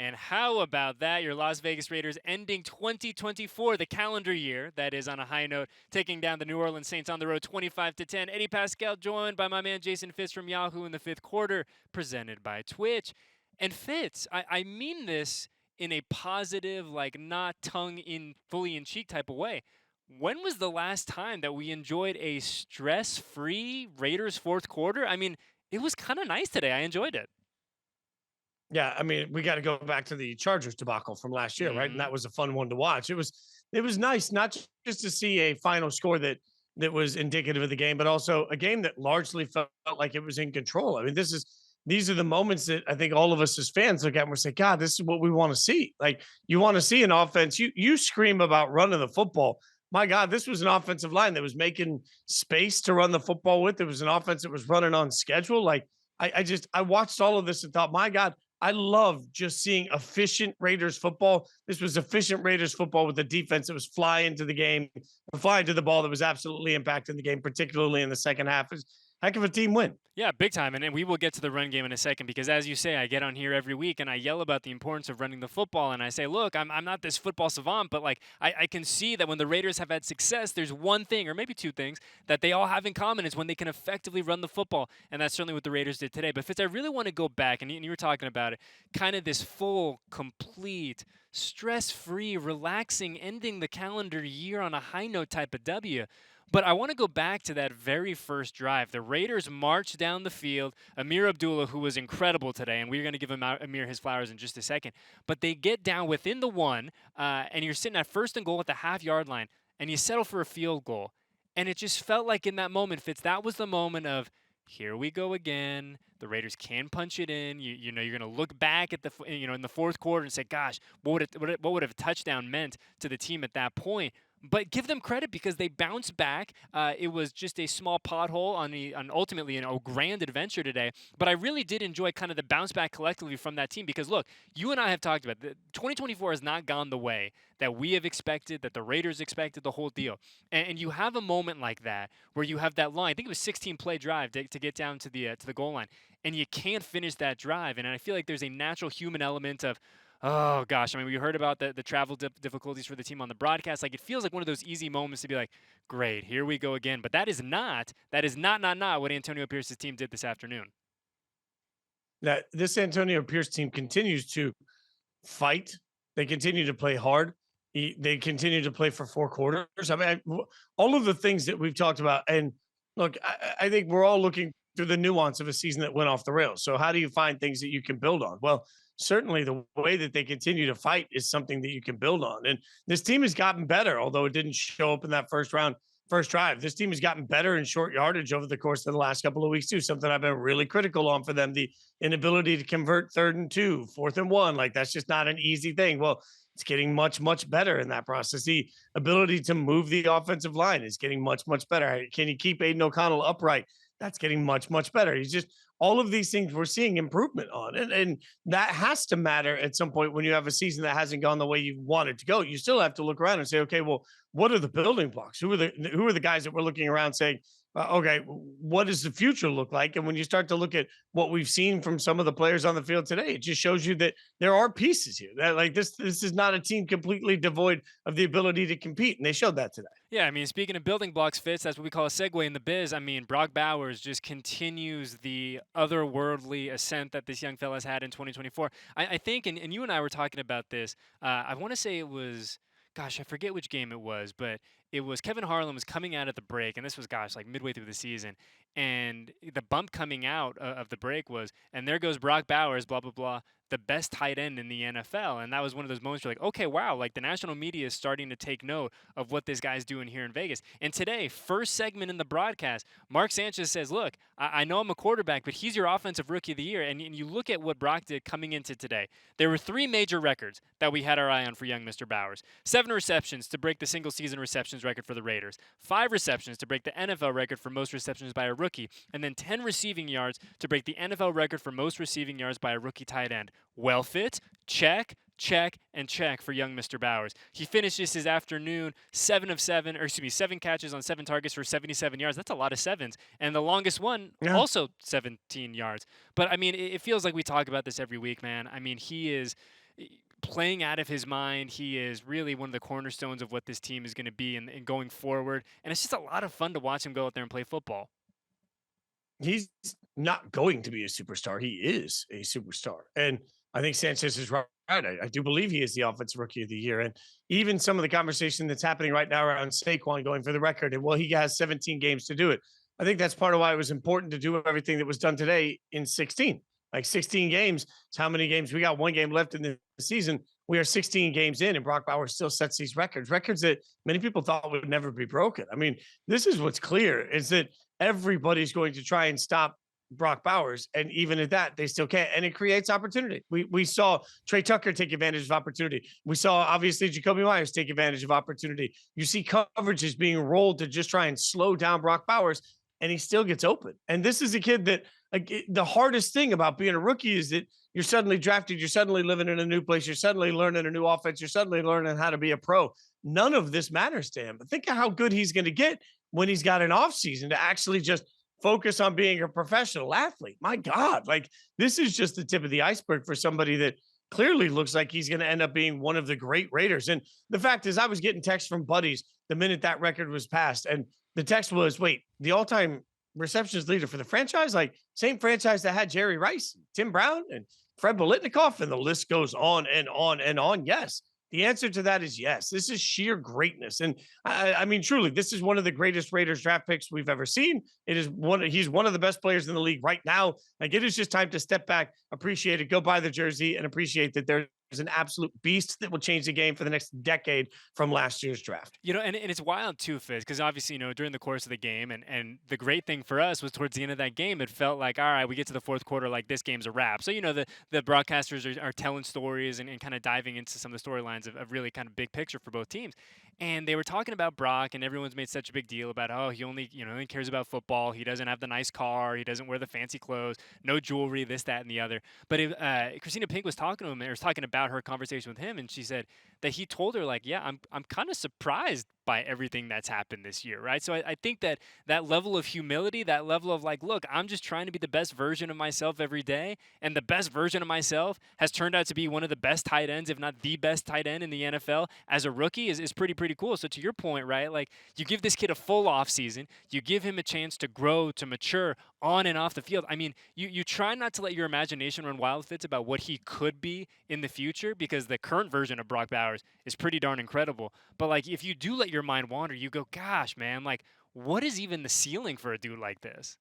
And how about that? Your Las Vegas Raiders ending 2024, the calendar year, that is, on a high note, taking down the New Orleans Saints on the road 25-10. Eddie Paskal joined by my man Jason Fitz from Yahoo in the fifth quarter, presented by Twitch. And Fitz, I mean this in a positive, like not tongue in fully in cheek type of way. When was the last time that we enjoyed a stress-free Raiders fourth quarter? I mean, it was kind of nice today. I enjoyed it. Yeah, I mean, we got to go back to the Chargers debacle from last year, right? And Mm-hmm. that was a fun one to watch. It was nice not just to see a final score that was indicative of the game, but also a game that largely felt like it was in control. I mean, these are the moments that I think all of us as fans look at and we say, God, this is what we want to see. Like you want to see an offense. You scream about running the football. My God, this was an offensive line that was making space to run the football with. It was an offense that was running on schedule. Like I watched all of this and thought, my God, I love just seeing efficient Raiders football. This was efficient Raiders football with a defense that was flying to the game, flying to the ball that was absolutely impacting the game, particularly in the second half. It's heck of a team win. Yeah, big time. And then we will get to the run game in a second because, as you say, I get on here every week and I yell about the importance of running the football. And I say, look, I'm not this football savant, but like I can see that when the Raiders have had success, there's one thing or maybe two things that they all have in common is when they can effectively run the football. And that's certainly what the Raiders did today. But Fitz, I really want to go back, and you were talking about it, kind of this full, complete, stress free, relaxing, ending the calendar year on a high note type of W. But I want to go back to that very first drive. The Raiders marched down the field. Amir Abdullah, who was incredible today, and we're going to give Amir his flowers in just a second. But they get down within the one, and you're sitting at first and goal at the half-yard line, and you settle for a field goal. And it just felt like in that moment, Fitz, that was the moment of, here we go again. The Raiders can punch it in. You know you're going to look back at the in the fourth quarter and say, "Gosh, what would a touchdown meant to the team at that point?" But give them credit because they bounced back. It was just a small pothole on ultimately a grand adventure today. But I really did enjoy kind of the bounce back collectively from that team because look, you and I have talked about 2024 has not gone the way that we have expected, that the Raiders expected, the whole deal. And you have a moment like that where you have that line. I think it was 16 play drive to get down to the goal line, and you can't finish that drive. And I feel like there's a natural human element of, oh gosh, I mean, we heard about the travel difficulties for the team on the broadcast. Like it feels like one of those easy moments to be like, great, here we go again. But that is not what Antonio Pierce's team did this afternoon. That this Antonio Pierce team continues to fight. They continue to play hard. They continue to play for four quarters. I mean, all of the things that we've talked about. And look, I think we're all looking through the nuance of a season that went off the rails. So, how do you find things that you can build on? Well, certainly the way that they continue to fight is something that you can build on. And this team has gotten better, although it didn't show up in that first drive. This team has gotten better in short yardage over the course of the last couple of weeks, too. Something I've been really critical on for them. The inability to convert 3rd and 2, 4th and 1. Like that's just not an easy thing. Well, it's getting much, much better in that process. The ability to move the offensive line is getting much, much better. Can you keep Aiden O'Connell upright? That's getting much, much better. He's just all of these things we're seeing improvement on. And that has to matter at some point when you have a season that hasn't gone the way you want it to go. You still have to look around and say, okay, well, what are the building blocks? Who are the guys that we're looking around saying, okay, what does the future look like? And when you start to look at what we've seen from some of the players on the field today, it just shows you that there are pieces here. That like this is not a team completely devoid of the ability to compete, and they showed that today. Yeah, I mean, speaking of building blocks, Fitz, that's what we call a segue in the biz. I mean, Brock Bowers just continues the otherworldly ascent that this young fella's had in 2024. I think, and you and I were talking about this, I want to say it was, gosh, I forget which game it was, but it was Kevin Harlan was coming out at the break, and this was, gosh, like midway through the season. And the bump coming out of the break was, and there goes Brock Bowers, blah, blah, blah, the best tight end in the NFL. And that was one of those moments where you're like, okay, wow, like the national media is starting to take note of what this guy's doing here in Vegas. And today, first segment in the broadcast, Mark Sanchez says, look, I know I'm a quarterback, but he's your offensive rookie of the year. And you look at what Brock did coming into today. There were 3 major records that we had our eye on for young Mr. Bowers. 7 receptions to break the single season receptions record for the Raiders. 5 receptions to break the NFL record for most receptions by a rookie. And then 10 receiving yards to break the NFL record for most receiving yards by a rookie tight end. Well fit, check, check, and check for young Mr. Bowers. He finishes his afternoon 7 catches on 7 targets for 77 yards. That's a lot of sevens. And the longest one, Yeah. also 17 yards. But I mean, it feels like we talk about this every week, man. I mean, he is playing out of his mind. He is really one of the cornerstones of what this team is going to be and going forward. And it's just a lot of fun to watch him go out there and play football. He's not going to be a superstar. He is a superstar. And I think Sanchez is right. I do believe he is the offensive rookie of the year. And even some of the conversation that's happening right now around Saquon going for the record, and well, he has 17 games to do it. I think that's part of why it was important to do everything that was done today in 16. Like 16 games, it's how many games? We got one game left in the season. We are 16 games in, and Brock Bowers still sets these records that many people thought would never be broken. I mean, this is what's clear is that everybody's going to try and stop Brock Bowers. And even at that, they still can't. And it creates opportunity. We saw Trey Tucker take advantage of opportunity. We saw obviously Jacoby Myers take advantage of opportunity. You see coverages being rolled to just try and slow down Brock Bowers, and he still gets open. And this is a kid that the hardest thing about being a rookie is that you're suddenly drafted, you're suddenly living in a new place, you're suddenly learning a new offense, you're suddenly learning how to be a pro. None of this matters to him. But think of how good he's going to get when he's got an off season to actually just focus on being a professional athlete. My God, like this is just the tip of the iceberg for somebody that clearly looks like he's going to end up being one of the great Raiders. And the fact is, I was getting texts from buddies the minute that record was passed. And the text was, wait, the all time receptions leader for the franchise, like same franchise that had Jerry Rice, Tim Brown, and Fred Biletnikoff, and the list goes on and on and on. Yes. The answer to that is yes. This is sheer greatness. And I mean, truly, this is one of the greatest Raiders draft picks we've ever seen. He's one of the best players in the league right now. Like it is just time to step back, appreciate it, go buy the jersey, and appreciate that there's an absolute beast that will change the game for the next decade from last year's draft. And it's wild too, Fizz, because obviously, during the course of the game, and the great thing for us was towards the end of that game, it felt like, all right, we get to the fourth quarter, like this game's a wrap. So, the broadcasters are telling stories and kind of diving into some of the storylines of really kind of big picture for both teams. And they were talking about Brock, and everyone's made such a big deal about, oh, he only cares about football. He doesn't have the nice car. He doesn't wear the fancy clothes, no jewelry, this, that, and the other. But Christina Pink was talking to him, or was talking about her conversation with him, and she said that he told her, like, yeah, I'm kind of surprised by everything that's happened this year, right? So I think that level of humility, that level of like, look, I'm just trying to be the best version of myself every day, and the best version of myself has turned out to be one of the best tight ends, if not the best tight end in the NFL as a rookie is pretty cool. So to your point, right, like you give this kid a full off season, you give him a chance to grow, to mature on and off the field. I mean, you try not to let your imagination run wild, Fitz, about what he could be in the future, because the current version of Brock Bowers is pretty darn incredible. But like if you do let your mind wander, you go, gosh, man, like what is even the ceiling for a dude like this?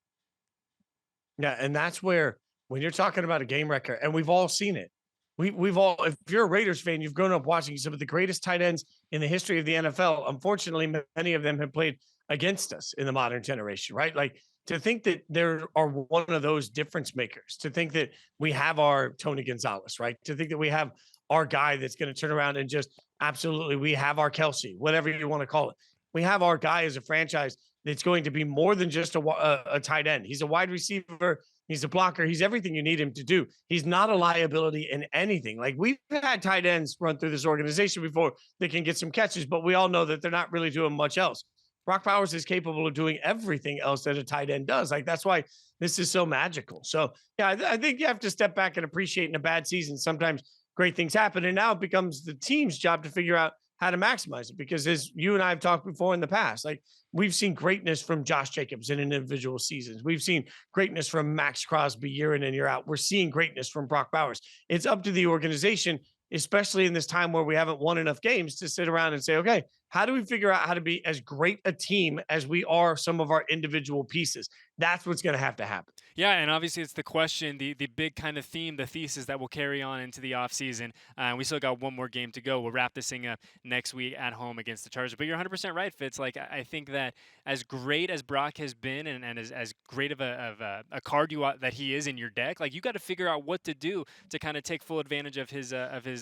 Yeah, and that's where when you're talking about a game record, and we've all seen it. We've all, if you're a Raiders fan, you've grown up watching some of the greatest tight ends in the history of the NFL. Unfortunately, many of them have played against us in the modern generation, right? Like to think that there are one of those difference makers, to think that we have our Tony Gonzalez, right? To think that we have our guy that's going to turn around and just absolutely, we have our Kelsey, whatever you want to call it. We have our guy as a franchise that's going to be more than just a tight end. He's a wide receiver. He's a blocker. He's everything you need him to do. He's not a liability in anything. Like we've had tight ends run through this organization before that can get some catches, but we all know that they're not really doing much else. Brock Bowers is capable of doing everything else that a tight end does. Like that's why this is so magical. So yeah, I think you have to step back and appreciate in a bad season. Sometimes great things happen, and now it becomes the team's job to figure out how to maximize it. Because as you and I have talked before in the past, like we've seen greatness from Josh Jacobs in individual seasons. We've seen greatness from Max Crosby year in and year out. We're seeing greatness from Brock Bowers. It's up to the organization, especially in this time where we haven't won enough games, to sit around and say, okay, how do we figure out how to be as great a team as we are some of our individual pieces? That's what's going to have to happen. Yeah, and obviously it's the question, the big kind of theme, the thesis that will carry on into the offseason. We still got one more game to go. We'll wrap this thing up next week at home against the Chargers. But you're 100% right, Fitz. Like I think that as great as Brock has been, and as great of a card that he is in your deck, like you got to figure out what to do to kind of take full advantage of his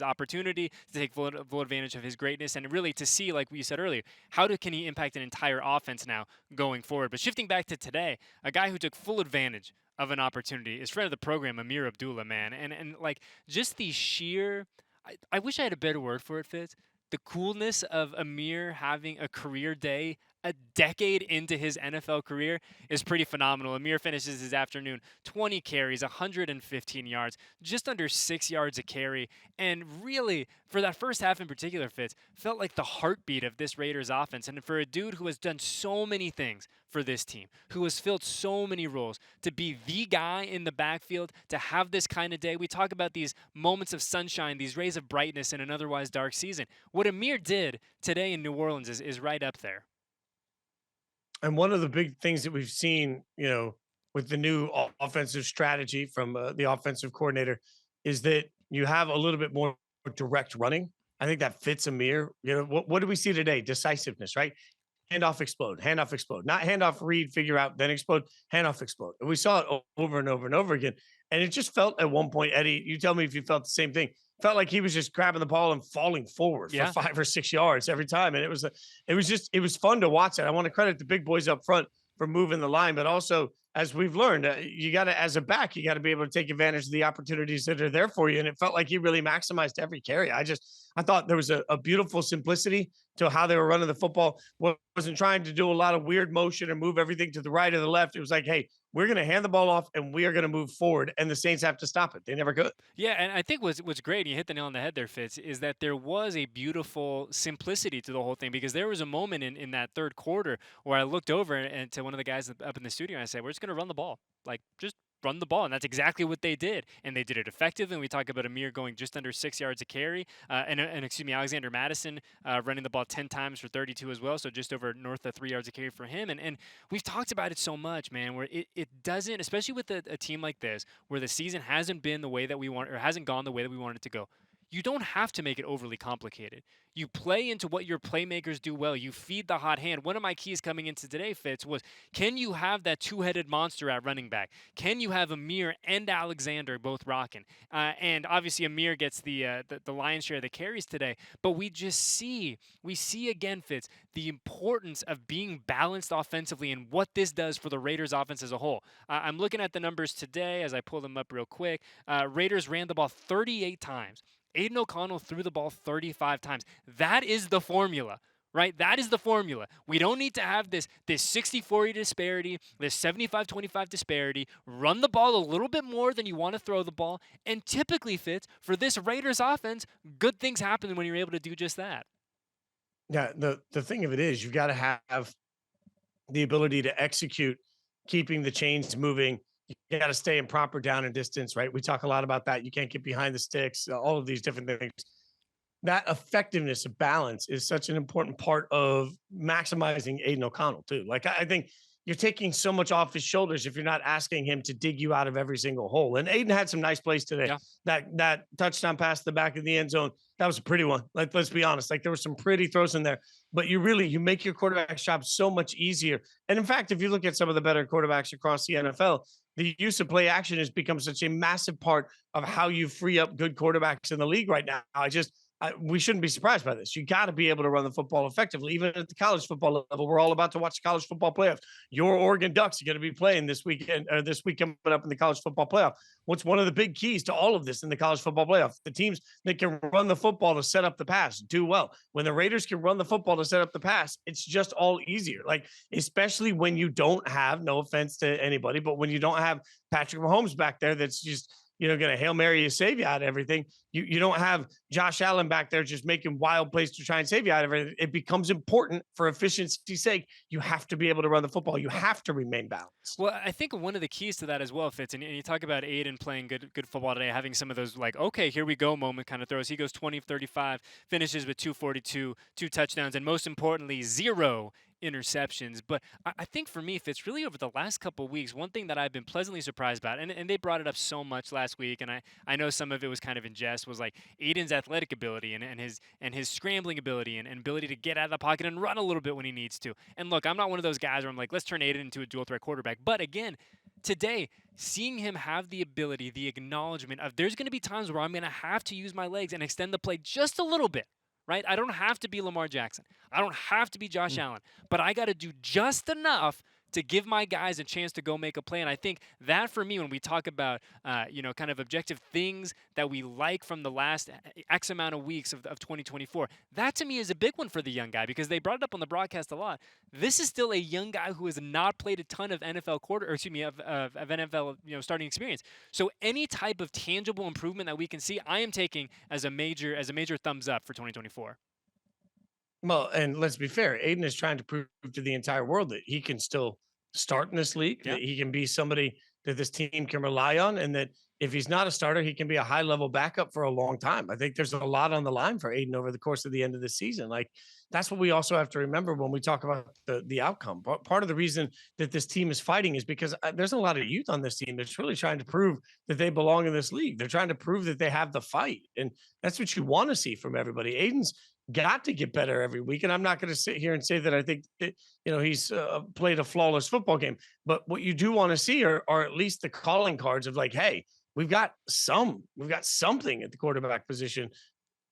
opportunity, to take full advantage of his greatness, and really to see, like you said earlier, can he impact an entire offense now going forward. But shifting back to today, a guy who took full advantage of an opportunity is friend of the program, Amir Abdullah, man. And like just the sheer, I wish I had a better word for it, Fitz. The coolness of Amir having a career day a decade into his NFL career is pretty phenomenal. Amir finishes his afternoon 20 carries, 115 yards, just under 6 yards a carry. And really, for that first half in particular, Fitz, felt like the heartbeat of this Raiders offense. And for a dude who has done so many things for this team, who has filled so many roles, to be the guy in the backfield, to have this kind of day. We talk about these moments of sunshine, these rays of brightness in an otherwise dark season. What Amir did today in New Orleans is right up there. And one of the big things that we've seen, with the new offensive strategy from the offensive coordinator is that you have a little bit more direct running. I think that fits Amir. What do we see today? Decisiveness, right? Handoff, explode, not handoff, read, figure out, then explode, handoff, explode. And we saw it over and over and over again. And it just felt at one point, Eddie, you tell me if you felt the same thing. Felt like he was just grabbing the ball and falling forward for Yeah. 5 or 6 yards every time. And it was fun to watch it. I want to credit the big boys up front for moving the line, but also, as we've learned, you got to, as a back, you got to be able to take advantage of the opportunities that are there for you. And it felt like he really maximized every carry. I thought there was a beautiful simplicity to how they were running the football. Wasn't trying to do a lot of weird motion or move everything to the right or the left. It was like, hey, we're going to hand the ball off and we are going to move forward. And the Saints have to stop it. They never could. Yeah, and I think what's great, and you hit the nail on the head there, Fitz, is that there was a beautiful simplicity to the whole thing, because there was a moment in that third quarter where I looked over and to one of the guys up in the studio and I said, we're just going to run the ball. Like, just run the ball. And that's exactly what they did. And they did it effectively. And we talk about Amir going just under 6 yards a carry. And excuse me, Alexander Madison running the ball 10 times for 32 as well. So just over north of 3 yards a carry for him. And we've talked about it so much, man, where it doesn't, especially with a team like this, where the season hasn't been the way that we want, or hasn't gone the way that we want it to go. You don't have to make it overly complicated. You play into what your playmakers do well. You feed the hot hand. One of my keys coming into today, Fitz, was, can you have that two-headed monster at running back? Can you have Amir and Alexander both rocking? And obviously Amir gets the lion's share of the carries today. But we see again, Fitz, the importance of being balanced offensively and what this does for the Raiders offense as a whole. I'm looking at the numbers today as I pull them up real quick. Raiders ran the ball 38 times. Aiden O'Connell threw the ball 35 times. That is the formula, right? That is the formula. We don't need to have this 60-40 disparity, this 75-25 disparity. Run the ball a little bit more than you want to throw the ball. And typically, Fitz, for this Raiders offense, good things happen when you're able to do just that. Yeah, the thing of it is, you've got to have the ability to execute, keeping the chains moving. You got to stay in proper down and distance, right? We talk a lot about that. You can't get behind the sticks, all of these different things. That effectiveness of balance is such an important part of maximizing Aiden O'Connell too. Like, I think you're taking so much off his shoulders if you're not asking him to dig you out of every single hole. And Aiden had some nice plays today. Yeah. That touchdown pass to the back of the end zone, that was a pretty one. Like, let's be honest. Like, there were some pretty throws in there, but you make your quarterback's job so much easier. And in fact, if you look at some of the better quarterbacks across the NFL, the use of play action has become such a massive part of how you free up good quarterbacks in the league right now. We shouldn't be surprised by this. You got to be able to run the football effectively, even at the college football level. We're all about to watch the college football playoffs. Your Oregon Ducks are going to be playing this weekend, or this week coming up in the college football playoff. What's one of the big keys to all of this in the college football playoff? The teams that can run the football to set up the pass do well. When the Raiders can run the football to set up the pass, it's just all easier. Like, especially when you don't have, no offense to anybody, but when you don't have Patrick Mahomes back there, that's just, going to Hail Mary you, save you out of everything. You don't have Josh Allen back there just making wild plays to try and save you out of everything. It becomes important for efficiency's sake. You have to be able to run the football. You have to remain balanced. Well, I think one of the keys to that as well, Fitz, and you talk about Aiden playing good football today, having some of those, like, okay, here we go moment kind of throws. He goes 20-35, finishes with 242, 2 touchdowns, and most importantly, 0 interceptions. But I think for me, Fitz, really over the last couple of weeks, one thing that I've been pleasantly surprised about, and they brought it up so much last week, and I know some of it was kind of in jest, was like Aiden's athletic ability and his scrambling ability and ability to get out of the pocket and run a little bit when he needs to. And look, I'm not one of those guys where I'm like, let's turn Aiden into a dual threat quarterback. But again, today, seeing him have the ability, the acknowledgement of, there's going to be times where I'm going to have to use my legs and extend the play just a little bit. Right? I don't have to be Lamar Jackson. I don't have to be Josh Allen, but I got to do just enough to give my guys a chance to go make a play. And I think that for me, when we talk about, kind of objective things that we like from the last X amount of weeks of 2024, that to me is a big one for the young guy because they brought it up on the broadcast a lot. This is still a young guy who has not played a ton of NFL of NFL, starting experience. So any type of tangible improvement that we can see, I am taking as a major thumbs up for 2024. Well, and let's be fair, Aiden is trying to prove to the entire world that he can still start in this league, Yeah. that he can be somebody that this team can rely on, and that if he's not a starter, he can be a high level backup for a long time. I think there's a lot on the line for Aiden over the course of the end of the season. Like that's what we also have to remember when we talk about the outcome. Part of the reason that this team is fighting is because there's a lot of youth on this team that's really trying to prove that they belong in this league. They're trying to prove that they have the fight, and that's what you want to see from everybody. Aiden's got to get better every week. And I'm not going to sit here and say that I think that, he's played a flawless football game. But what you do want to see are at least the calling cards of like, hey, we've got something at the quarterback position.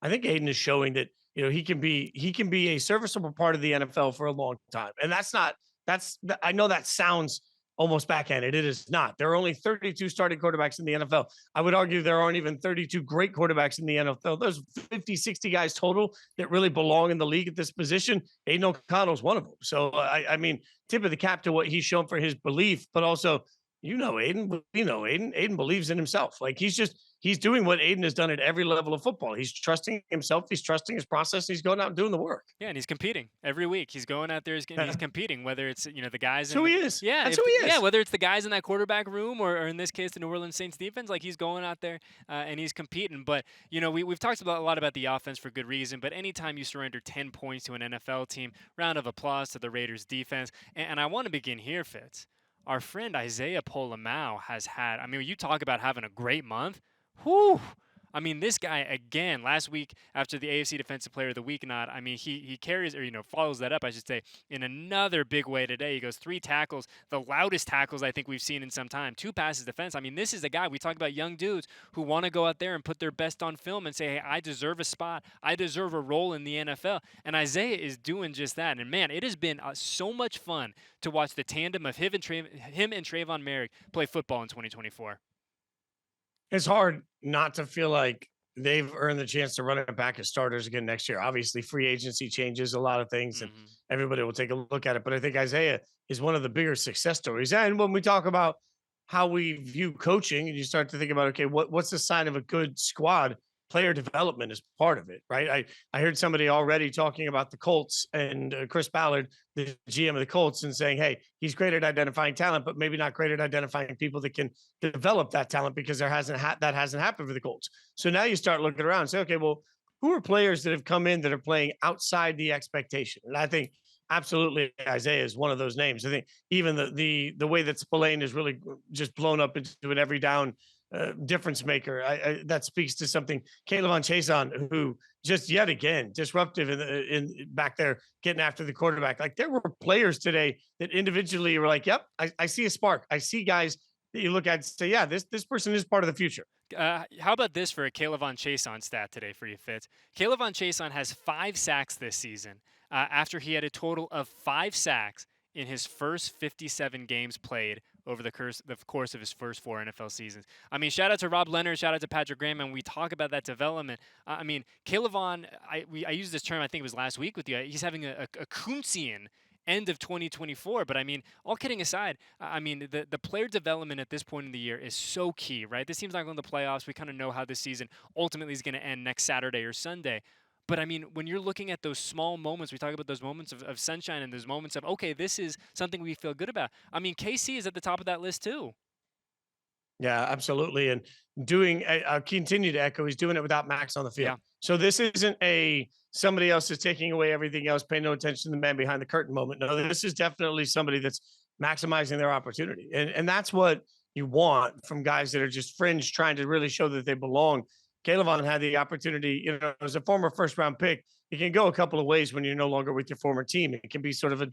I think Aiden is showing that he can be a serviceable part of the NFL for a long time. And I know that sounds almost backhanded. It is not. There are only 32 starting quarterbacks in the NFL. I would argue there aren't even 32 great quarterbacks in the NFL. There's 50, 60 guys total that really belong in the league at this position. Aiden O'Connell's one of them. So I mean, tip of the cap to what he's shown for his belief, but also Aiden, Aiden believes in himself. Like he's doing what Aiden has done at every level of football. He's trusting himself. He's trusting his process. He's going out and doing the work. Yeah, and he's competing every week. He's going out there, he's competing, whether it's the guys That's in who he is. yeah, That's who he is. yeah, whether it's the guys in that quarterback room or in this case the New Orleans Saints defense, like he's going out there and he's competing. But we've talked a lot about the offense for good reason. But anytime you surrender 10 points to an NFL team, round of applause to the Raiders defense. And I want to begin here, Fitz. Our friend Isaiah Polamau has had. I mean, you talk about having a great month. Whew. I mean, this guy again last week after the AFC Defensive Player of the Week nod. I mean, he carries or follows that up, I should say, in another big way today. He goes 3 tackles, the loudest tackles I think we've seen in some time. 2 passes defense. I mean, this is a guy we talk about young dudes who want to go out there and put their best on film and say, hey, I deserve a spot, I deserve a role in the NFL. And Isaiah is doing just that. And man, it has been so much fun to watch the tandem of him and Trayvon Merrick play football in 2024. It's hard not to feel like they've earned the chance to run it back as starters again next year. Obviously, free agency changes a lot of things, and Mm-hmm. everybody will take a look at it. But I think Isaiah is one of the bigger success stories. And when we talk about how we view coaching, and you start to think about, okay, what's the sign of a good squad? Player development is part of it, right? I heard somebody already talking about the Colts and Chris Ballard, the GM of the Colts, and saying, hey, he's great at identifying talent, but maybe not great at identifying people that can develop that talent because that hasn't happened for the Colts. So now you start looking around and say, okay, well, who are players that have come in that are playing outside the expectation? And I think absolutely Isaiah is one of those names. I think even the way that Spillane is really just blown up into an every down difference maker. That speaks to something. K'Lavon Chaisson, who just yet again disruptive in back there, getting after the quarterback. Like there were players today that individually were like, "Yep, I see a spark. I see guys that you look at and say, yeah, this person is part of the future." How about this for a K'Lavon Chaisson stat today for you, Fitz? K'Lavon Chaisson has 5 sacks this season after he had a total of 5 sacks in his first 57 games played over the course of his first 4 NFL seasons. I mean, shout out to Rob Leonard, shout out to Patrick Graham, and we talk about that development. I mean, K'Lavon, I used this term, I think it was last week with you. He's having a Kuntzian end of 2024. But I mean, all kidding aside, I mean, the player development at this point in the year is so key, right? This team's not going to the playoffs. We kind of know how this season ultimately is going to end next Saturday or Sunday. But I mean, when you're looking at those small moments, we talk about those moments of sunshine and those moments of, okay, this is something we feel good about. I mean, KC is at the top of that list too. Yeah, absolutely. And I'll continue to echo, he's doing it without Max on the field. Yeah. So this isn't somebody else is taking away everything else, pay no attention to the man behind the curtain moment. No, this is definitely somebody that's maximizing their opportunity. And that's what you want from guys that are just fringe trying to really show that they belong. K'Lavon had the opportunity, as a former first round pick, it can go a couple of ways when you're no longer with your former team. It can be sort of a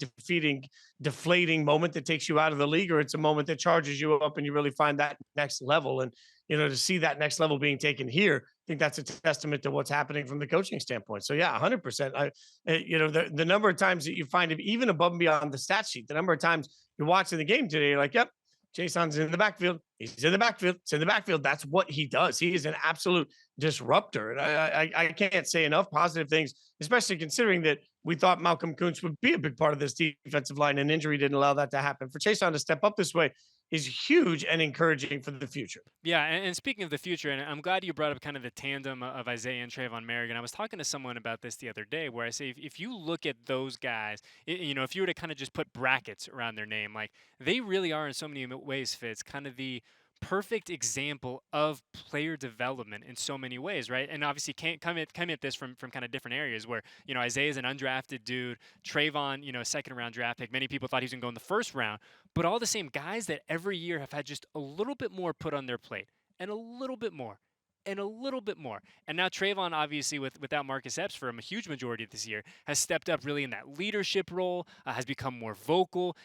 deflating moment that takes you out of the league, or it's a moment that charges you up and you really find that next level. And to see that next level being taken here, I think that's a testament to what's happening from the coaching standpoint. So yeah, 100%. The number of times that you find him even above and beyond the stat sheet, the number of times you're watching the game today, you're like, yep, Jason's in the backfield. He's in the backfield. It's in the backfield. That's what he does. He is an absolute disruptor. And I can't say enough positive things, especially considering that we thought Malcolm Kuntz would be a big part of this defensive line, and injury didn't allow that to happen. For Chason to step up this way is huge and encouraging for the future. Yeah, and speaking of the future, and I'm glad you brought up kind of the tandem of Isaiah and Trayvon Merrigan. I was talking to someone about this the other day, where I say if you look at those guys, if you were to kind of just put brackets around their name, like they really are in so many ways, Fitz, kind of the perfect example of player development in so many ways, right? And obviously can't come at this from kind of different areas where, Isaiah's an undrafted dude, Trayvon, a second round draft pick. Many people thought he was gonna go in the first round, but all the same guys that every year have had just a little bit more put on their plate and a little bit more and a little bit more. And now Trayvon, obviously, without Marcus Epps for a huge majority of this year, has stepped up really in that leadership role, has become more vocal.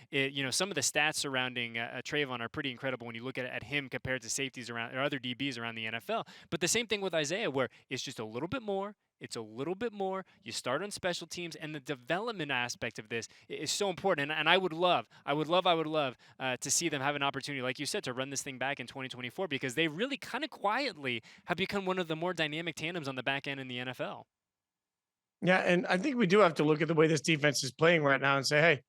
Some of the stats surrounding Trayvon are pretty incredible when you look at him compared to safeties around or other DBs around the NFL. But the same thing with Isaiah, where it's just a little bit more. It's a little bit more. You start on special teams, and the development aspect of this is so important. And I would love to see them have an opportunity, like you said, to run this thing back in 2024 because they really kind of quietly have become one of the more dynamic tandems on the back end in the NFL. Yeah, and I think we do have to look at the way this defense is playing right now and say, hey,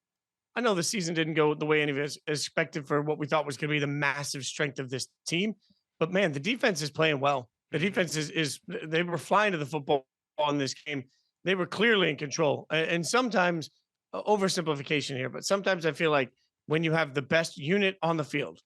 I know the season didn't go the way any of us expected for what we thought was going to be the massive strength of this team, but man, the defense is playing well. The Mhm. defense is they were flying to the football in this game. They were clearly in control, and sometimes oversimplification here, but sometimes I feel like when you have the best unit on the field,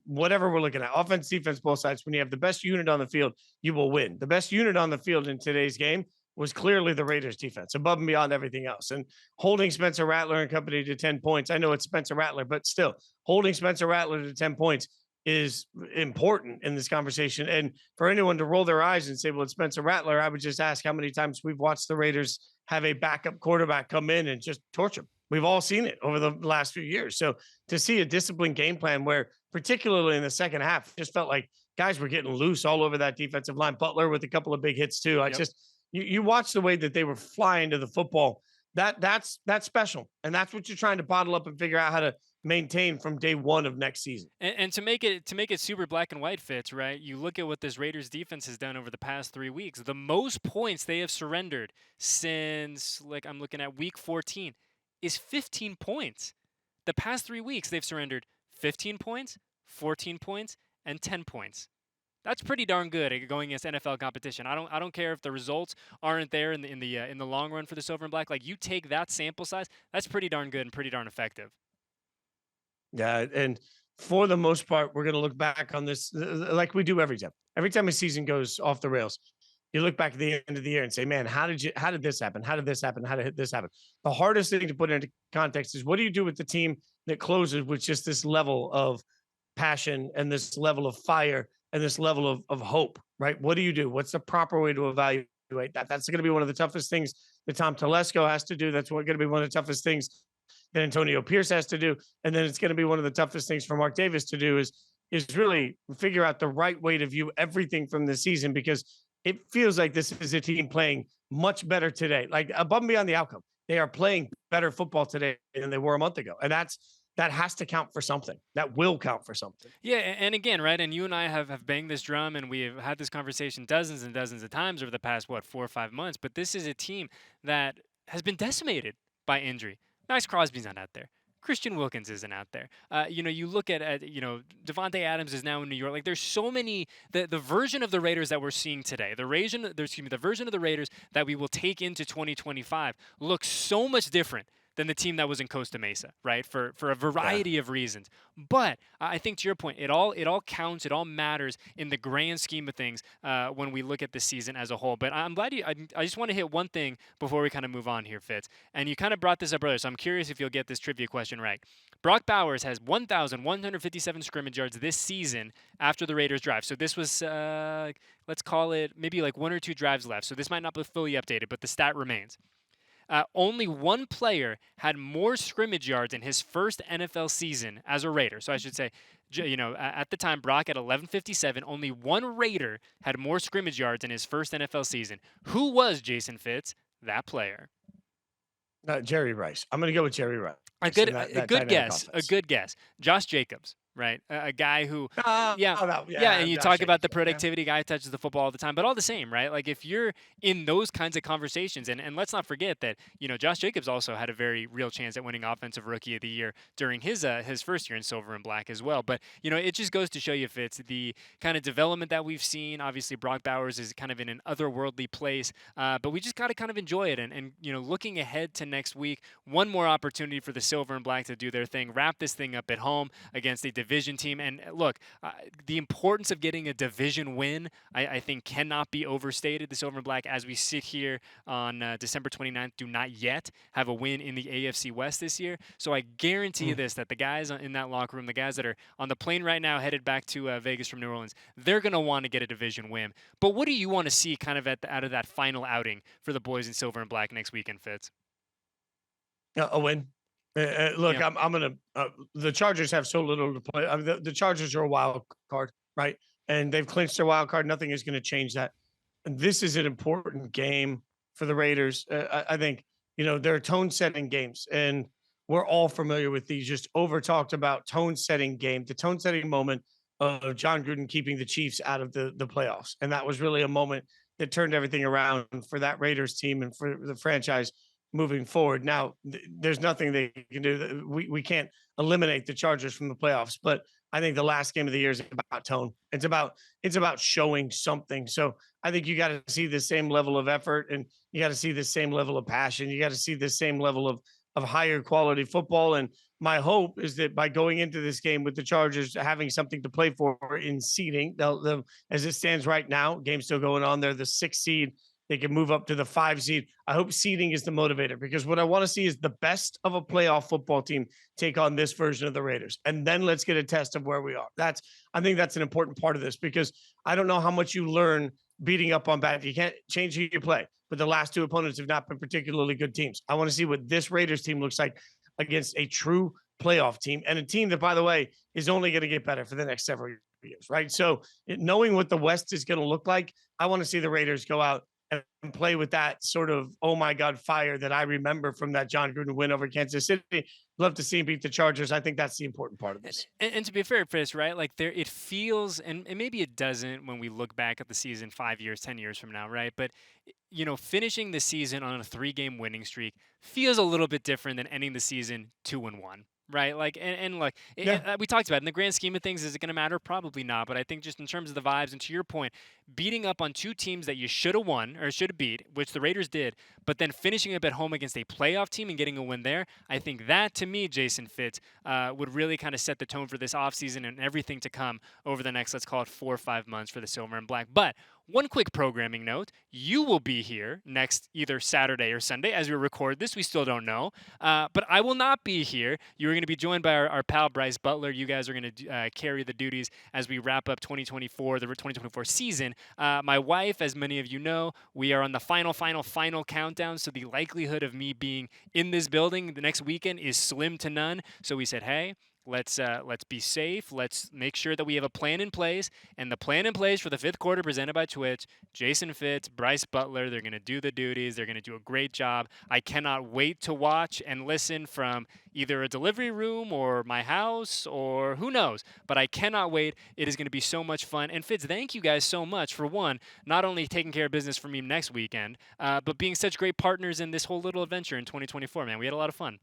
whatever we're looking at, offense, defense, both sides, when you have the best unit on the field, you will win. The best unit on the field in today's game was clearly the Raiders defense above and beyond everything else. And holding Spencer Rattler and company to 10 points. I know it's Spencer Rattler, but still holding Spencer Rattler to 10 points is important in this conversation. And for anyone to roll their eyes and say, well, it's Spencer Rattler, I would just ask how many times we've watched the Raiders have a backup quarterback come in and just torch him. We've all seen it over the last few years. So to see a disciplined game plan where, particularly in the second half, just felt like guys were getting loose all over that defensive line. Butler with a couple of big hits too. I Yep. just you watch the way that they were flying to the football. That's special, and that's what you're trying to bottle up and figure out how to maintain from day one of next season. And to make it super black and white, Fits, right? You look at what this Raiders defense has done over the past 3 weeks. The most points they have surrendered since, like, I'm looking at week 14 is 15 points. The past 3 weeks they've surrendered 15 points, 14 points, and 10 points. That's pretty darn good at going against NFL competition. I don't care if the results aren't there in the long run for the silver and black. Like, you take that sample size, that's pretty darn good and pretty darn effective. Yeah, and for the most part, we're going to look back on this like we do every time. Every time a season goes off the rails, you look back at the end of the year and say, "Man, how did this happen? How did this happen? How did this happen?" The hardest thing to put into context is what do you do with the team that closes with just this level of passion and this level of fire and this level of hope, right? What do you do? What's the proper way to evaluate that? That's going to be one of the toughest things that Tom Telesco has to do. That's going to be one of the toughest things that Antonio Pierce has to do. And then it's going to be one of the toughest things for Mark Davis to do is really figure out the right way to view everything from the season because it feels like this is a team playing much better today, like above and beyond the outcome. They are playing better football today than they were a month ago. And that has to count for something. That will count for something. Yeah, and again, right, and you and I have banged this drum, and we have had this conversation dozens and dozens of times over the past, 4 or 5 months, but this is a team that has been decimated by injury. Max Crosby's not out there. Christian Wilkins isn't out there. You look at Devontae Adams is now in New York. Like, there's so many, the version of the Raiders that we're seeing today, the version of the Raiders that we will take into 2025 looks so much different than the team that was in Costa Mesa, right? For a variety of reasons. But I think to your point, it all counts, it all matters in the grand scheme of things when we look at the season as a whole. But I'm glad I just want to hit one thing before we kind of move on here, Fitz. And you kind of brought this up earlier, so I'm curious if you'll get this trivia question right. Brock Bowers has 1,157 scrimmage yards this season after the Raiders drive. So this was, let's call it maybe like one or two drives left. So this might not be fully updated, but the stat remains. only one player had more scrimmage yards in his first NFL season as a Raider. So I should say, at the time, Brock at 1157, only one Raider had more scrimmage yards in his first NFL season. Who was Jason Fitz? That player. Jerry Rice. I'm going to go with Jerry Rice A and good, that a good dynamic guess. A offense. good guess. Josh Jacobs, right? A guy who, yeah, yeah. And you Josh talk about Jacobs. the Yeah. productivity. Guy touches the football all the time, but all the same, right? Like if you're in those kinds of conversations, and let's not forget that Josh Jacobs also had a very real chance at winning Offensive Rookie of the Year during his first year in silver and black as well. But it just goes to show you, Fitz, the kind of development that we've seen. Obviously, Brock Bowers is kind of in an otherworldly place, but we just got to kind of enjoy it. And looking ahead to next week, one more opportunity for the silver and black to do their thing, wrap this thing up at home against a division team. And look, the importance of getting a division win, I think, cannot be overstated. The silver and black, as we sit here on December 29th, do not yet have a win in the AFC West this year. So I guarantee you this, that the guys in that locker room, the guys that are on the plane right now headed back to Vegas from New Orleans, they're going to want to get a division win. But what do you want to see kind of out of that final outing for the boys in silver and black next weekend, Fitz? A win. Look, Yeah. I'm gonna. The Chargers have so little to play. I mean, the Chargers are a wild card, right? And they've clinched their wild card. Nothing is going to change that. And this is an important game for the Raiders. I think they're tone-setting games, and we're all familiar with these. Just over talked about tone-setting game, the tone-setting moment of John Gruden keeping the Chiefs out of the playoffs, and that was really a moment that turned everything around for that Raiders team and for the franchise moving forward. Now, there's nothing they can do. We can't eliminate the Chargers from the playoffs, but I think the last game of the year is about tone. It's about showing something. So I think you got to see the same level of effort, and you got to see the same level of passion. You got to see the same level of higher quality football. And my hope is that by going into this game with the Chargers having something to play for in seeding, they'll as it stands right now, game still going on. They're the 6th seed. They can move up to the 5 seed. I hope seeding is the motivator, because what I want to see is the best of a playoff football team take on this version of the Raiders. And then let's get a test of where we are. I think that's an important part of this, because I don't know how much you learn beating up on bad. You can't change who you play, but the last 2 opponents have not been particularly good teams. I want to see what this Raiders team looks like against a true playoff team, and a team that, by the way, is only going to get better for the next several years, right? So knowing what the West is going to look like, I want to see the Raiders go out and play with that sort of, oh my God, fire that I remember from that John Gruden win over Kansas City. Love to see him beat the Chargers. I think that's the important part of this. And to be fair, Chris, right? Like it feels, and maybe it doesn't when we look back at the season 5 years, 10 years from now, right? But finishing the season on a 3-game winning streak feels a little bit different than ending the season 2-1. Right, like, and look, we talked about it. In the grand scheme of things, is it going to matter? Probably not. But I think just in terms of the vibes, and to your point, beating up on 2 teams that you should have won or should have beat, which the Raiders did, but then finishing up at home against a playoff team and getting a win there, I think that, to me, Jason Fitz, would really kind of set the tone for this offseason and everything to come over the next, let's call it 4 or 5 months for the Silver and Black. But one quick programming note: you will be here next either Saturday or Sunday as we record this. We still don't know. But I will not be here. You are going to be joined by our pal Bryce Butler. You guys are going to carry the duties as we wrap up 2024, the 2024 season. My wife, as many of you know, we are on the final countdown. So the likelihood of me being in this building the next weekend is slim to none. So we said, hey, let's be safe. Let's make sure that we have a plan in place. And the plan in place for the 5th quarter presented by Twitch, Jason Fitz, Bryce Butler, they're going to do the duties. They're going to do a great job. I cannot wait to watch and listen from either a delivery room or my house or who knows. But I cannot wait. It is going to be so much fun. And Fitz, thank you guys so much for, one, not only taking care of business for me next weekend, but being such great partners in this whole little adventure in 2024, man. We had a lot of fun.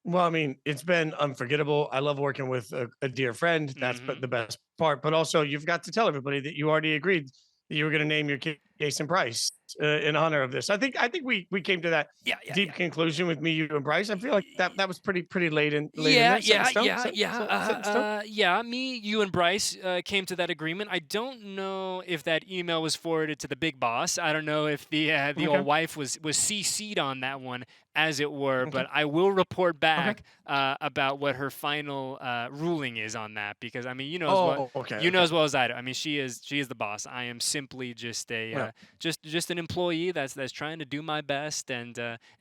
Well, I mean, it's been unforgettable. I love working with a dear friend. That's the best part. But also, you've got to tell everybody that you already agreed that you were going to name your kid Jason Price in honor of this. I think we came to that deep conclusion with me, you, and Bryce. I feel like that was pretty late in. Yeah. Me, you, and Bryce came to that agreement. I don't know if that email was forwarded to the big boss. I don't know if the old wife was CC'd on that one, as it were. But I will report back about what her final ruling is on that, because I mean, you know as well as I do. I mean, she is the boss. I am simply just a just an employee that's trying to do my best and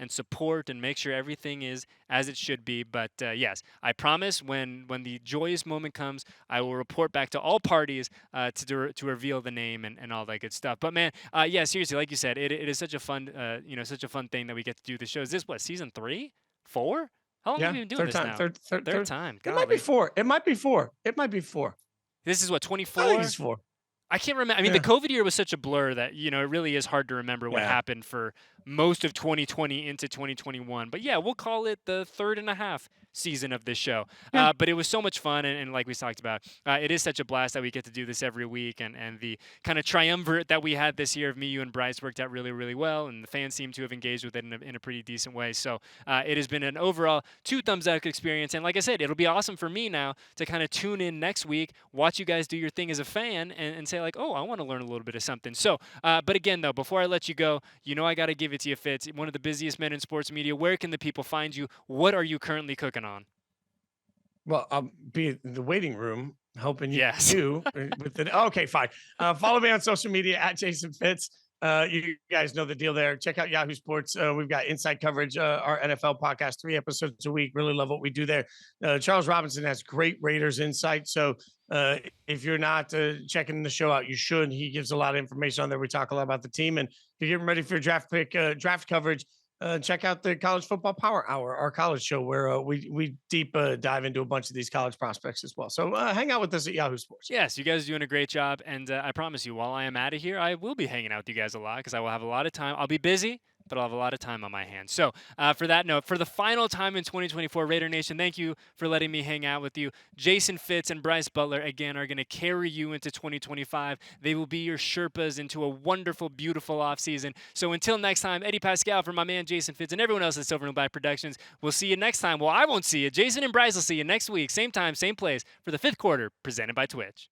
support and make sure everything is as it should be. But yes, I promise when the joyous moment comes, I will report back to all parties to reveal the name and all that good stuff. But man, yeah, seriously, like you said, it is such a fun such a fun thing that we get to do the show. Is this what, season 3, 4? How long have Yeah, we been doing third this time, now? third Time. It might be Golly. 4. It might be 4. It might be 4. This is what, I think 24? it's 4. I can't remember. I mean, Yeah. the COVID year was such a blur that, it really is hard to remember what Yeah. happened for most of 2020 into 2021. But yeah, we'll call it the 3.5 season of this show. Yeah. But it was so much fun. And like we talked about, it is such a blast that we get to do this every week. And the kind of triumvirate that we had this year of me, you, and Bryce worked out really, really well. And the fans seem to have engaged with it in a pretty decent way. So it has been an overall 2 thumbs up experience. And like I said, it'll be awesome for me now to kind of tune in next week, watch you guys do your thing as a fan, and say like, oh, I want to learn a little bit of something. So, but again, though, before I let you go, I got to give it to you, Fitz. One of the busiest men in sports media. Where can the people find you? What are you currently cooking on? Well, I'll be in the waiting room helping you Yes. with the. Okay, fine. Follow me on social media at Jason Fitz. You guys know the deal there. Check out Yahoo Sports. We've got inside coverage, our NFL podcast, 3 episodes a week. Really love what we do there. Charles Robinson has great Raiders insight. So if you're not checking the show out, you should. He gives a lot of information on there. We talk a lot about the team. And if you're getting ready for your draft coverage, check out the College Football Power Hour, our college show, where we deep dive into a bunch of these college prospects as well. So hang out with us at Yahoo Sports. Yes, you guys are doing a great job. And I promise you, while I am out of here, I will be hanging out with you guys a lot because I will have a lot of time. I'll be busy, but I'll have a lot of time on my hands. So for that note, for the final time in 2024, Raider Nation, thank you for letting me hang out with you. Jason Fitz and Bryce Butler, again, are going to carry you into 2025. They will be your Sherpas into a wonderful, beautiful offseason. So until next time, Eddie Paskal for my man Jason Fitz and everyone else at Silver and Black Productions. We'll see you next time. Well, I won't see you. Jason and Bryce will see you next week. Same time, same place for the 5th quarter, presented by Twitch.